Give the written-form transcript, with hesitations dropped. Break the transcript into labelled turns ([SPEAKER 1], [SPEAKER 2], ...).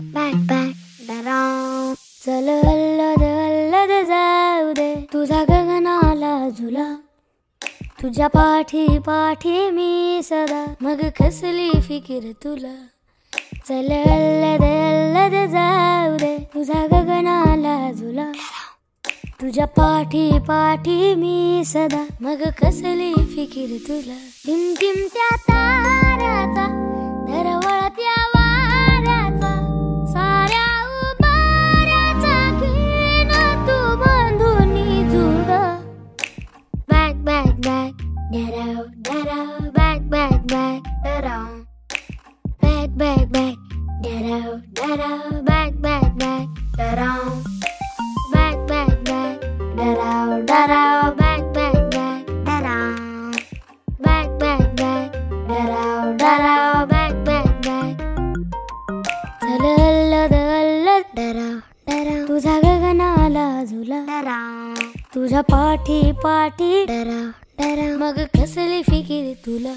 [SPEAKER 1] Bag बॅग डराव. चल अल्लद अल्लद जाऊ दे तुझा गगनाला झुला. तुझ्या पाठी पाठी मी सदा मग कसली फिकीर तुला. चल अल्लद अल्लद जाऊ दे तुझा गगनाला झुला. तुझ्या पाठी पाठी मी सदा मग कसली फिकीर तुला. टिमटिमत्या ताऱ्याचा दरवळत्या वाऱ्याचा साऱ्या उभाऱ्याचा घेण तू बांधून जुड. बॅग बॅग बॅग डराव डराव. बॅग बॅग बॅग डराव. बॅग बॅग बॅग डराव डराव. बॅग बॅग बॅग डराव. बॅग बॅग बॅग डराव डराव. बॅग बॅग बॅग डराव. बॅग बॅग बॅग डराव डराव. बॅग बॅग बॅग. चल अल्लद अल्लद डराव डराव तुझा गगनाला झुला. डराव तुझ्या पाठी पाठी डराव डराव मग कसली फिकीर तुला.